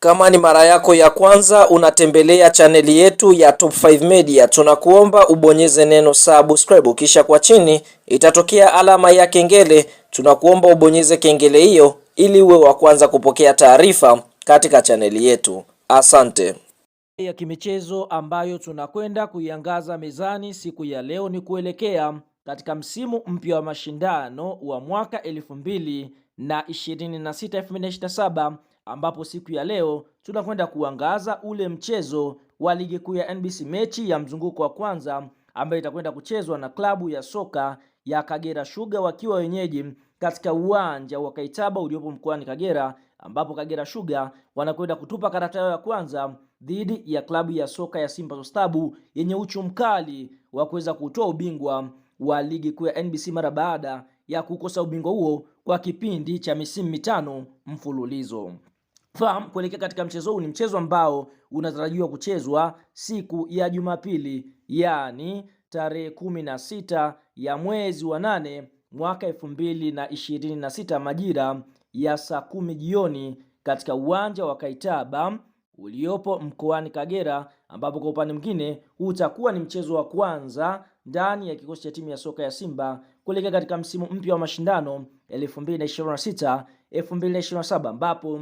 Kama ni mara yako ya kwanza unatembelea chaneli yetu ya Top 5 Media, tunakuomba ubonyeze neno subscribe, kisha kwa chini itatokea alama ya kengele. Tunakuomba ubonyeze kengele hiyo ili uwe wa kwanza kupokea taarifa katika chaneli yetu. Asante. Ya kimichezo ambayo tunakwenda kuiangaza mezani siku ya leo ni kuelekea katika msimu mpya wa mashindano wa mwaka 2026-2027, ambapo siku ya leo tunakwenda kuangaza ule mchezo wa ligi kuu ya NBC, mechi ya mzunguko wa kwanza ambayo itakwenda kuchezwa na klabu ya soka ya Kagera Sugar wakiwa wenyeji katika uwanja wa Kaitaba uliopo mkoani Kagera, ambapo Kagera Sugar wanakwenda kutupa karata yao ya kwanza dhidi ya klabu ya soka ya Simba Sports Club yenye uchu mkali wa kuweza kutoa ubingwa wa ligi kuu ya NBC mara baada ya kukosa ubingwa huo kwa kipindi cha misimu mitano mfululizo. Fahamu kuelekea katika mchezo huu, ni mchezo ambao unatarajiwa kuchezwa siku ya Jumapili, yani tarehe 16 ya mwezi wa 8 mwaka 2026 majira ya saa 10 jioni katika uwanja wa Kaitaba uliopo mkoani Kagera, ambapo kwa upande mwingine utakuwa ni mchezo wa kwanza ndani ya kikosi cha timu ya soka ya Simba kuelekea katika msimu mpya wa mashindano 2026-2027, ambapo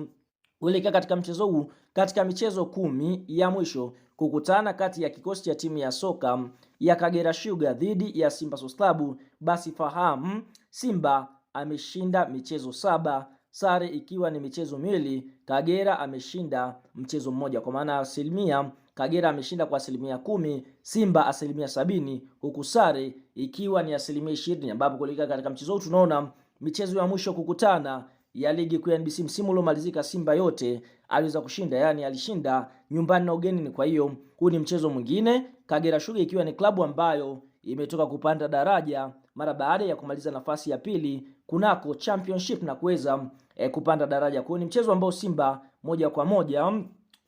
kuelekea katika mchezo huu, katika michezo 10 ya mwisho kukutana kati ya kikosi cha timu ya soka ya Kagera Sugar dhidi ya Simba Sports Club, basi fahamu Simba ameshinda michezo 7, sare ikiwa ni michezo 2. Kagera ameshinda mchezo mmoja, kwa maana asilimia Kagera ameshinda kwa asilimia 10, Simba asilimia 70, huku sare ikiwa ni asilimia 20, ambapo kuelekea katika mchezo huu tunaona michezo ya mwisho kukutana ya ligi kuu ya NBC msimu uliomalizika Simba yote aliweza kushinda, yani alishinda nyumbani na ugenini. Kwa hiyo huu ni mchezo mwingine, Kagera Sugar ikiwa ni klabu ambayo imetoka kupanda daraja mara baada ya kumaliza nafasi ya pili kunako championship na kuweza kupanda daraja. Kwa hiyo ni mchezo ambao Simba moja kwa moja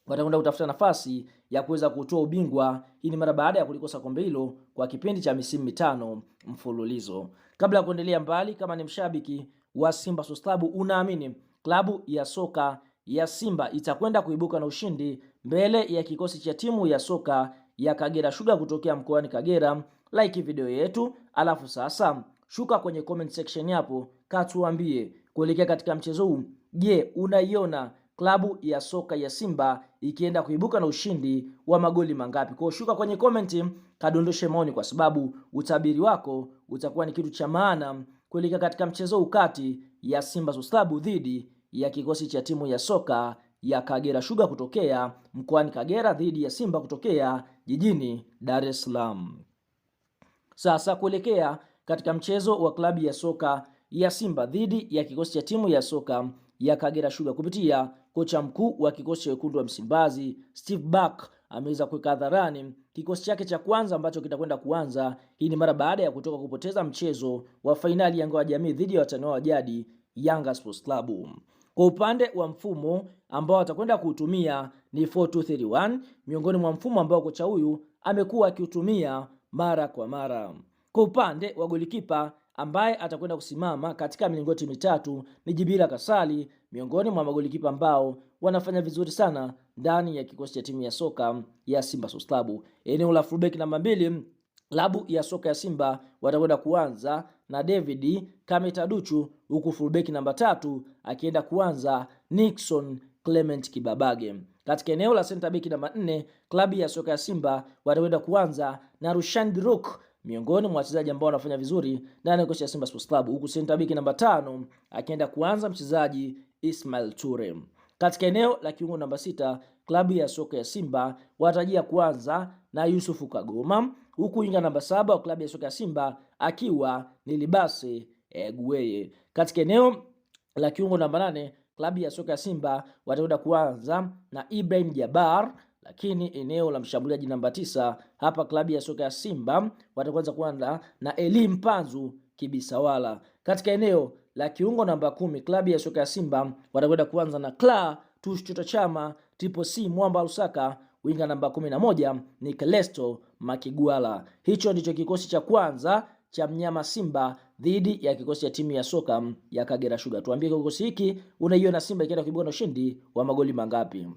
watakwenda kutafuta nafasi ya kuweza kutoa ubingwa. Hii ni mara baada ya kulikosa kombe hilo kwa kipindi cha misimu mitano mfululizo. Kabla ya kuendelea mbali, kama ni mshabiki wa Simba Sports Club, unaamini klabu ya soka ya Simba itakwenda kuibuka na ushindi mbele ya kikosi cha timu ya soka ya Kagera Sugar kutokea mkoani Kagera, like video yetu, alafu sasa shuka kwenye comment section hapo, katuambie kuelekea katika mchezo huu, je, unaiona klabu ya soka ya Simba ikienda kuibuka na ushindi wa magoli mangapi? Kwa shuka kwenye comment, kadondoshe maoni, kwa sababu utabiri wako utakuwa ni kitu cha maana kuelekea katika mchezo ukati ya Simba Sports Club dhidi ya kikosi cha timu ya soka ya Kagera Sugar kutokea mkoani Kagera dhidi ya Simba kutokea jijini Dar es Salaam. Sasa kuelekea katika mchezo wa klabu ya soka ya Simba dhidi ya kikosi cha timu ya soka ya Kagera Sugar, kupitia kocha mkuu wa kikosi cha wekundu wa Msimbazi Steve Barker ameweza kuweka hadharani kikosi chake cha kwanza ambacho kitakwenda kuanza. Hii ni mara baada ya kutoka kupoteza mchezo wa fainali ya ngao ya jamii dhidi ya watani wao wa jadi Yanga Sports Club. Kwa upande wa mfumo ambao atakwenda kuutumia ni 4-2-3-1, miongoni mwa mfumo ambao kocha huyu amekuwa akiutumia mara kwa mara. Kwa upande wa golikipa ambaye atakwenda kusimama katika milingoti mitatu ni Jibila Kasali, miongoni mwa magolikipa ambao wanafanya vizuri sana ndani ya kikosi cha timu ya soka ya Simba Sports Club. Eneo la fullback namba 2, klabu ya soka ya Simba watakwenda kuanza na David Kametaduchu, huku fullback namba 3 akienda kuanza Nixon Clement Kibabage. Katika eneo la center back namba 4, klabu ya soka ya Simba watakwenda kuanza na Rushan Dirok, miongoni mwa wachezaji ambao wanafanya vizuri ndani ya kikosi cha Simba Sports Club, huku center back namba 5 akienda kuanza mchezaji Ismail Ture. Katika eneo la kiungo namba 6, klabu ya soka ya Simba watarajia kuanza na Yusufu Kagoma, huku winga namba 7 wa klabu ya soka ya Simba akiwa ni Libase Gueye. Katika eneo la kiungo namba 8, klabu ya soka ya Simba watakwenda kuanza na Ibrahim Jabar, lakini eneo la mshambuliaji namba 9 hapa klabu ya soka ya Simba watakwenda kuanza na Elim Panzu Kibisawala. Katika eneo la kiungo namba 10, klabu ya soka ya Simba watakwenda kuanza na Kla Tushota Chama Triple C Mwamba Lusaka, winga namba 11 ni Kelesto Makigwala. Hicho ndicho kikosi cha kwanza cha mnyama Simba dhidi ya kikosi cha timu ya soka ya Kagera Sugar. Tuambie kikosi hiki unaiona Simba ikienda kuibuka na ushindi wa magoli mangapi?